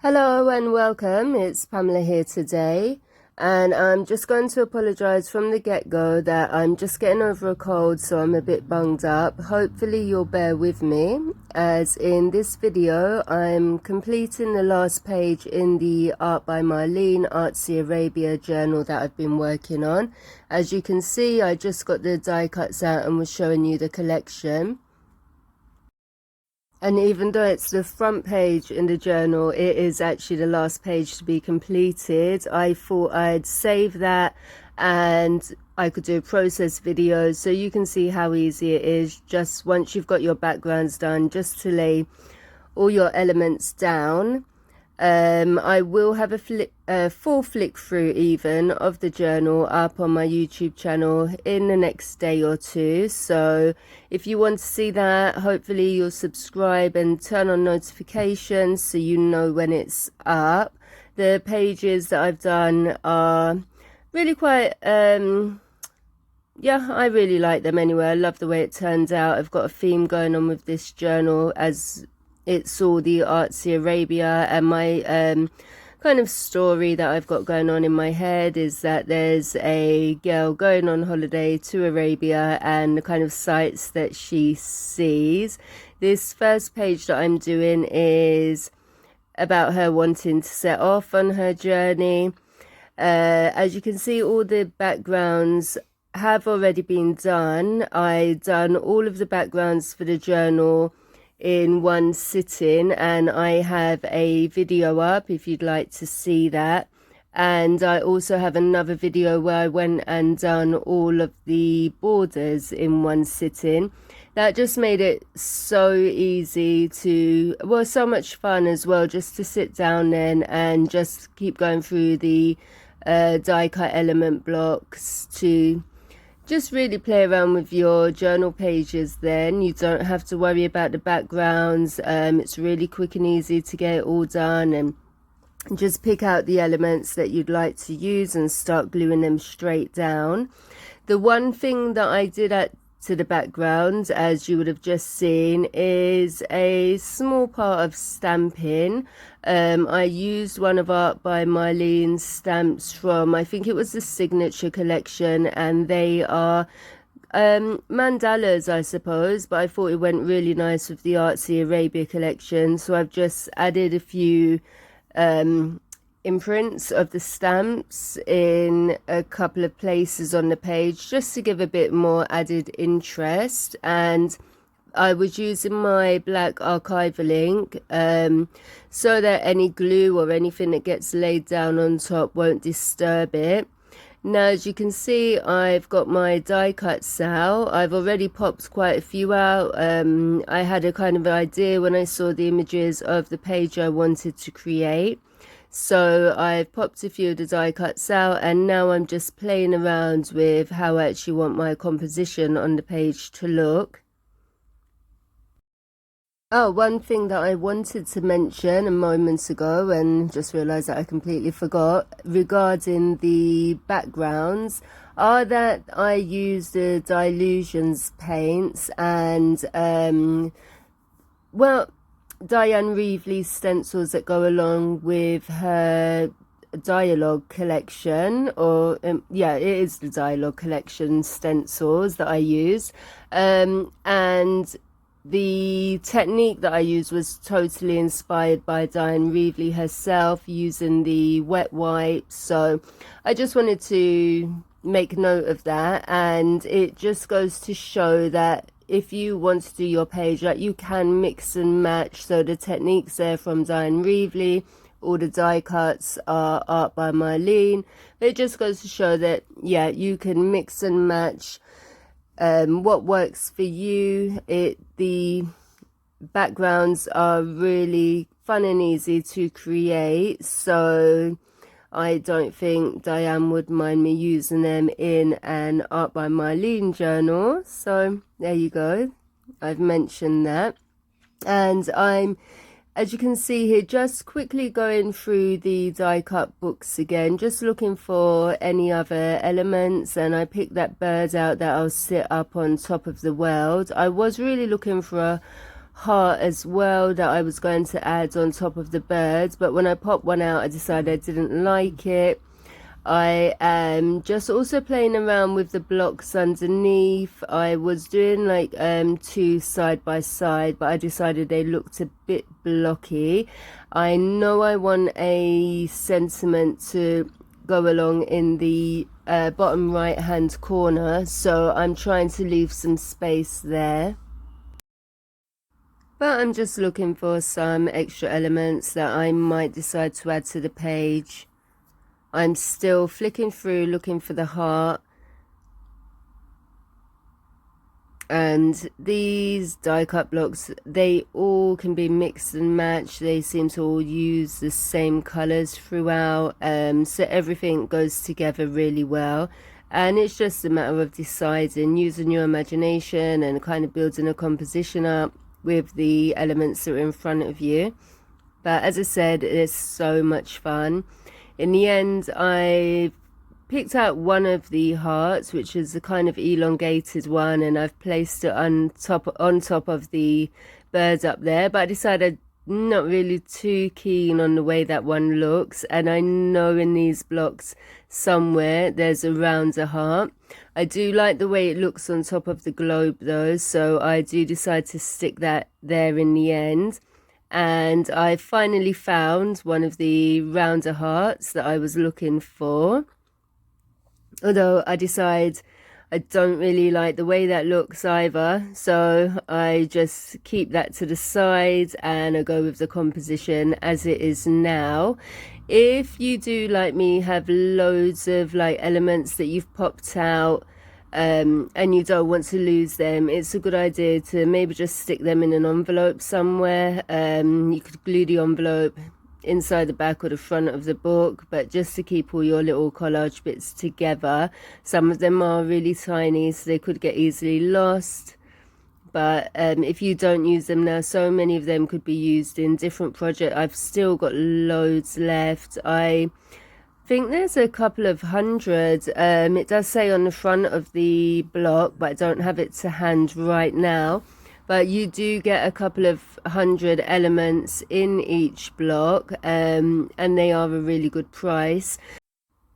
Hello and welcome. It's Pamela here today, and I'm just going to apologize from the get-go that I'm just getting over a cold, so I'm a bit bunged up. Hopefully you'll bear with me, as in this video I'm completing the last page in the Art by Marlene Artsy Arabia journal that I've been working on. As you can see, I just got the die cuts out and was showing you the collection. And even though it's the front page in the journal, it is actually the last page to be completed. I thought I'd save that and I could do a process video so you can see how easy it is just once you've got your backgrounds done, just to lay all your elements down. I will have a full flick through even of the journal up on my YouTube channel in the next day or two. So if you want to see that, hopefully you'll subscribe and turn on notifications so you know when it's up. The pages that I've done are really quite, yeah, I really like them anyway. I love the way it turns out. I've got a theme going on with this journal, as it's all the Artsy Arabia, and my kind of story that I've got going on in my head is that there's a girl going on holiday to Arabia and the kind of sights that she sees. This first page that I'm doing is about her wanting to set off on her journey. As you can see, all the backgrounds have already been done. I've done all of the backgrounds for the journal in one sitting, and I have a video up if you'd like to see that. And I also have another video where I went and done all of the borders in one sitting. That just made it so easy to, well, so much fun as well, just to sit down then and just keep going through the die cut element blocks to just really play around with your journal pages. Then you don't have to worry about the backgrounds. It's really quick and easy to get it all done, and just pick out the elements that you'd like to use and start gluing them straight down. The one thing that I did add to the background, as you would have just seen, is a small part of stamping. I used one of Art by Marlene's stamps from, I think it was the Signature collection, and they are mandalas, I suppose, but I thought it went really nice with the Artsy Arabia collection, so I've just added a few imprints of the stamps in a couple of places on the page just to give a bit more added interest. And I was using my black archival ink so that any glue or anything that gets laid down on top won't disturb it. Now, as you can see, I've got my die cuts out. I've already popped quite a few out. I had a kind of idea when I saw the images of the page I wanted to create. So I've popped a few of the die cuts out, and now I'm just playing around with how I actually want my composition on the page to look. Oh, one thing that I wanted to mention a moment ago and just realized that I completely forgot regarding the backgrounds are that I use the Dilutions paints and well, Diane Reevely's stencils that go along with her dialogue collection, or yeah, it is the dialogue collection stencils that I use, and the technique that I used was totally inspired by Diane Reevely herself, using the wet wipes. So I just wanted to make note of that, and it just goes to show that if you want to do your page, like, you can mix and match. So the techniques there from Diane Reevely, all the die cuts are Art by Marlene. It just goes to show that, yeah, you can mix and match what works for you. The backgrounds are really fun and easy to create, so I don't think Diane would mind me using them in an Art by Marlene journal. So there you go, I've mentioned that. And I'm, as you can see here, just quickly going through the die cut books again, just looking for any other elements. And I picked that bird out that I'll sit up on top of the world. I was really looking for a heart as well that I was going to add on top of the birds, but when I popped one out I decided I didn't like it. I am just also playing around with the blocks underneath. I was doing like two side by side, but I decided they looked a bit blocky. I know I want a sentiment to go along in the bottom right hand corner, so I'm trying to leave some space there. But I'm just looking for some extra elements that I might decide to add to the page. I'm still flicking through looking for the heart, and these die cut blocks, they all can be mixed and matched. They seem to all use the same colors throughout, so everything goes together really well, and it's just a matter of deciding, using your imagination and kind of building a composition up with the elements that are in front of you. But as I said, it's so much fun. In the end, I picked out one of the hearts, which is a kind of elongated one, and I've placed it on top of the bird up there. But I decided I'm not really too keen on the way that one looks, and I know in these blocks somewhere there's a rounder heart. I do like the way it looks on top of the globe though, so I do decide to stick that there in the end. And I finally found one of the rounder hearts that I was looking for, although I decide I don't really like the way that looks either, so I just keep that to the side and I go with the composition as it is now. If you do, like me, have loads of like elements that you've popped out and you don't want to lose them, it's a good idea to maybe just stick them in an envelope somewhere. You could glue the envelope inside the back or the front of the book, but just to keep all your little collage bits together. Some of them are really tiny, so they could get easily lost, but if you don't use them now, so many of them could be used in different projects. I've still got loads left. I think there's a couple of hundred. It does say on the front of the block, but I don't have it to hand right now. But you do get a couple of hundred elements in each block, and they are a really good price.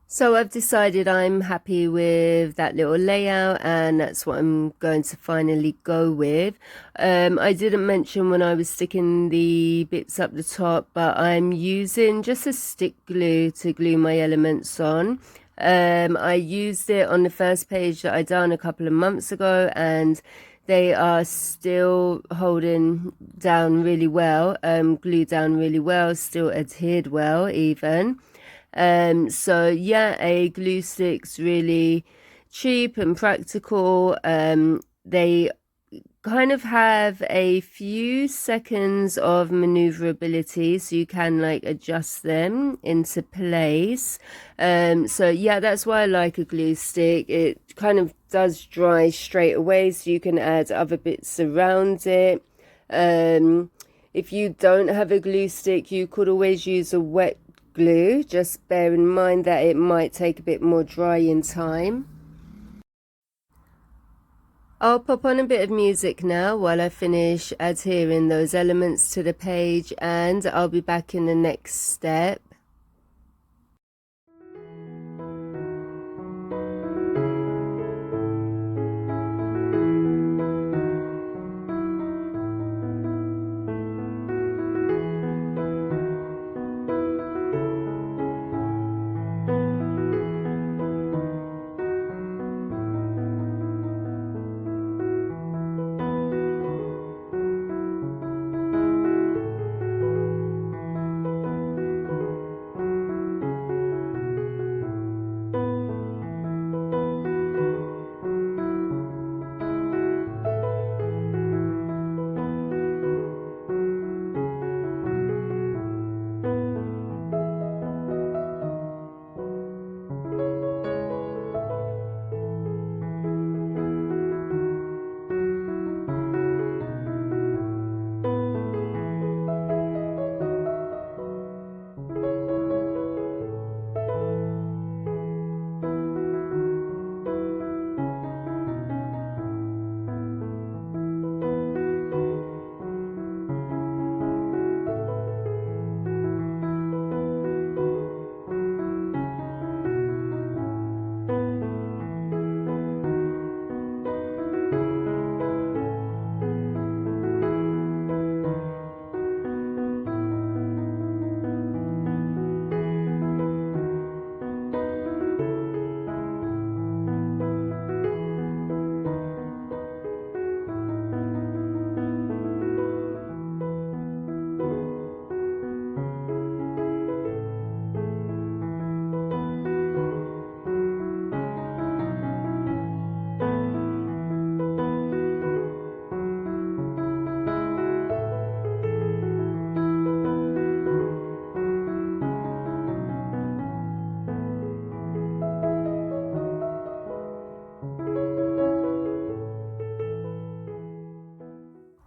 So I've decided I'm happy with that little layout, and that's what I'm going to finally go with. I didn't mention when I was sticking the bits up the top, but I'm using just a stick glue to glue my elements on. I used it on the first page that I done a couple of months ago, and they are still holding down really well, glued down really well, still adhered well even. So yeah, a glue stick's really cheap and practical. They kind of have a few seconds of maneuverability, so you can like adjust them into place. So yeah, that's why I like a glue stick. It kind of does dry straight away, so you can add other bits around it. If you don't have a glue stick, you could always use a wet glue. Just bear in mind that it might take a bit more drying time. I'll pop on a bit of music now while I finish adhering those elements to the page, and I'll be back in the next step.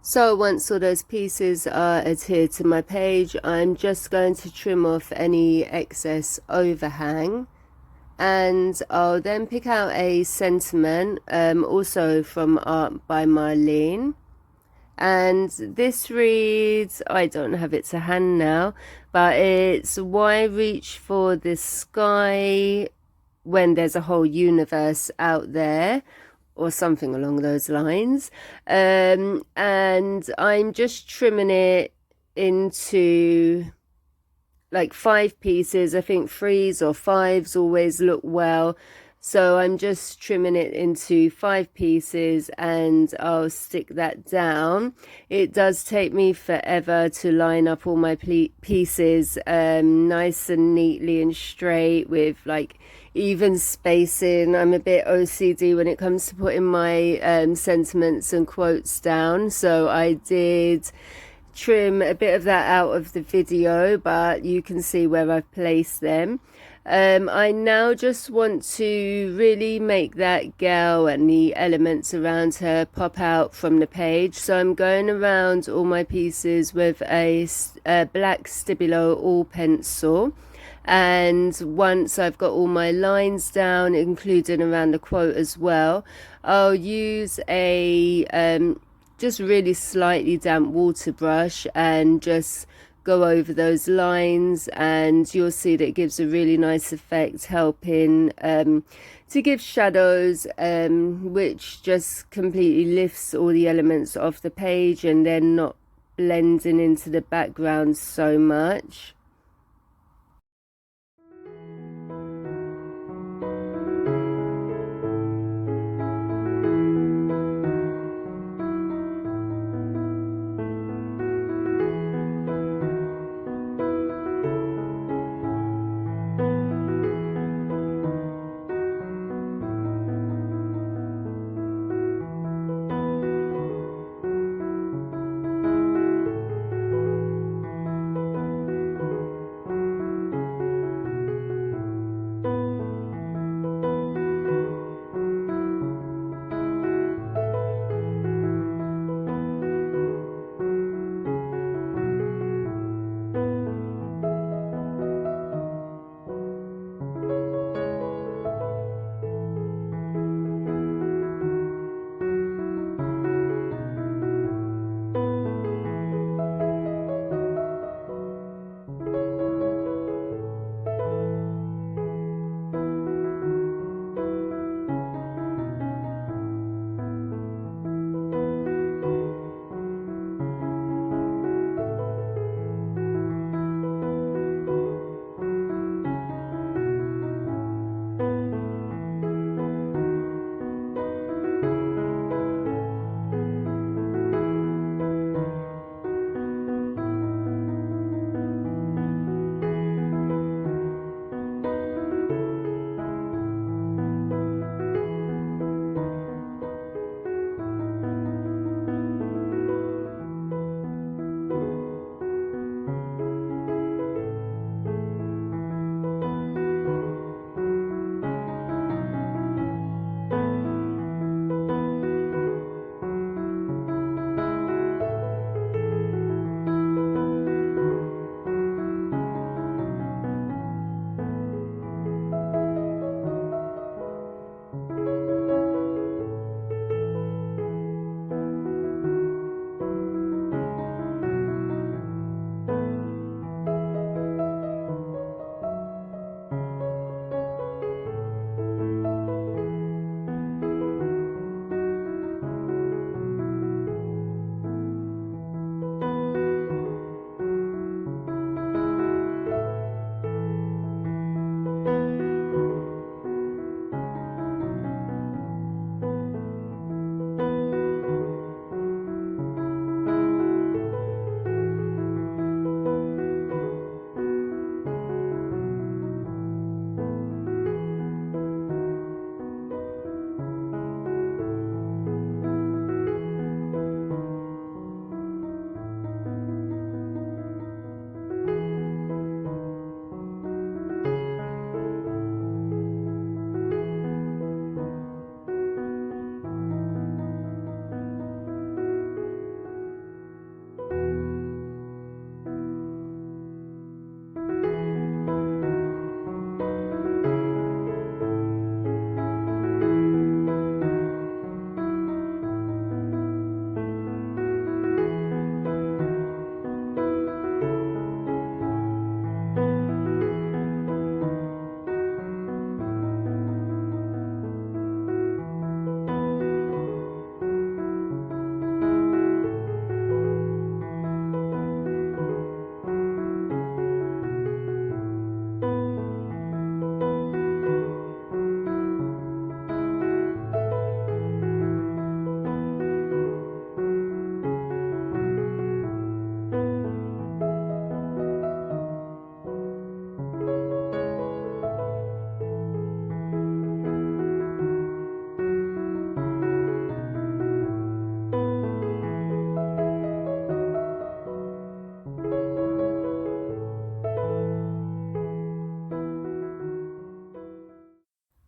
So once all those pieces are adhered to my page, I'm just going to trim off any excess overhang, and I'll then pick out a sentiment, also from Art by Marlene. And this reads, I don't have it to hand now, but it's why reach for the sky when there's a whole universe out there, or something along those lines. And I'm just trimming it into like 5 pieces. I think 3s or 5s always look well. So I'm just trimming it into 5 pieces and I'll stick that down. It does take me forever to line up all my pieces nice and neatly and straight with like even spacing. I'm a bit OCD when it comes to putting my sentiments and quotes down. So I did trim a bit of that out of the video, but you can see where I've placed them. I now just want to really make that girl and the elements around her pop out from the page. So I'm going around all my pieces with a black Stabilo all pencil. And once I've got all my lines down, including around the quote as well, I'll use a just really slightly damp water brush and just go over those lines, and you'll see that it gives a really nice effect, helping to give shadows, which just completely lifts all the elements off the page and then not blending into the background so much.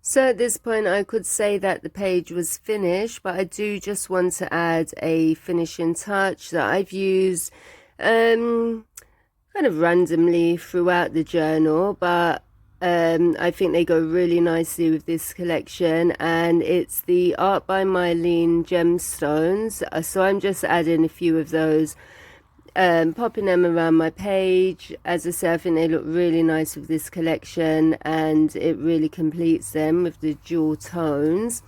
So at this point I could say that the page was finished, but I do just want to add a finishing touch that I've used kind of randomly throughout the journal, but I think they go really nicely with this collection, and it's the Art by Marlene gemstones. So I'm just adding a few of those, popping them around my page. As I say, I think they look really nice with this collection, and it really completes them with the dual tones.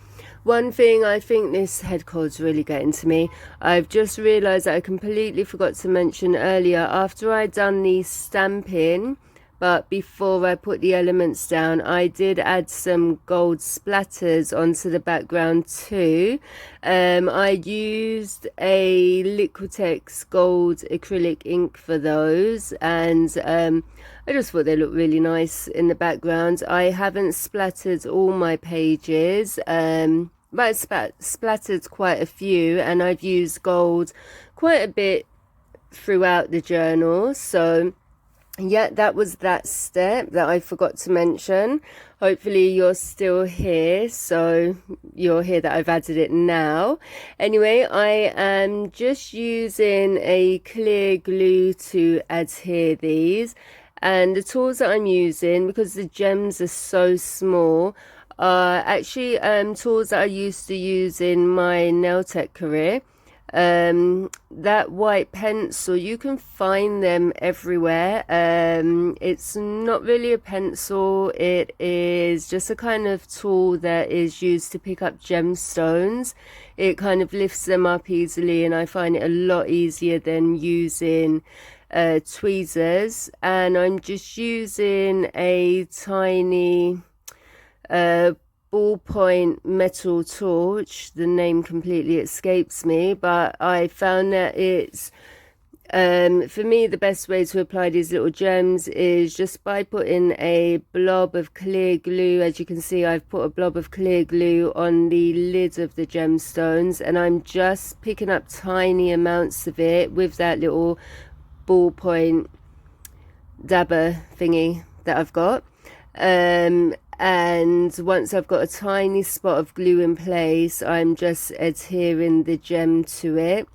One thing, I think this head cord's really getting to me. I've just realised that I completely forgot to mention earlier, after I'd done the stamping, but before I put the elements down, I did add some gold splatters onto the background too. I used a Liquitex gold acrylic ink for those, and I just thought they looked really nice in the background. I haven't splattered all my pages, but I splattered quite a few, and I've used gold quite a bit throughout the journal. So yeah, that was that step that I forgot to mention. Hopefully you're still here, so you'll hear that I've added it now. Anyway, I am just using a clear glue to adhere these, and the tools that I'm using, because the gems are so small, are actually tools that I used to use in my nail tech career. That white pencil, you can find them everywhere. It's not really a pencil, it is just a kind of tool that is used to pick up gemstones. It kind of lifts them up easily, and I find it a lot easier than using tweezers. And I'm just using a tiny ballpoint metal torch. The name completely escapes me, but I found that it's for me the best way to apply these little gems is just by putting a blob of clear glue. As you can see, I've put a blob of clear glue on the lid of the gemstones, and I'm just picking up tiny amounts of it with that little ballpoint dabber thingy that I've got. And once I've got a tiny spot of glue in place, I'm just adhering the gem to it.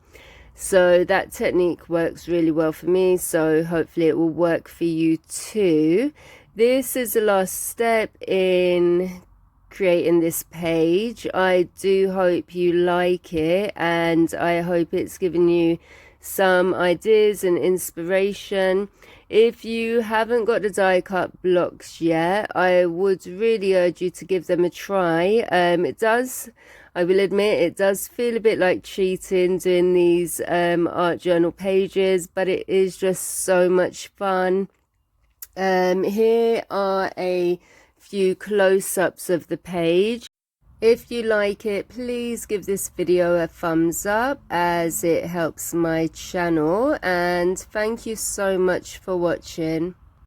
So that technique works really well for me, so hopefully it will work for you too. This is the last step in creating this page. I do hope you like it, and I hope it's given you some ideas and inspiration. If you haven't got the die cut blocks yet, I would really urge you to give them a try. It does, I will admit, it does feel a bit like cheating doing these art journal pages, but it is just so much fun. Here are a few close-ups of the page. If you like it, please give this video a thumbs up, as it helps my channel, and thank you so much for watching.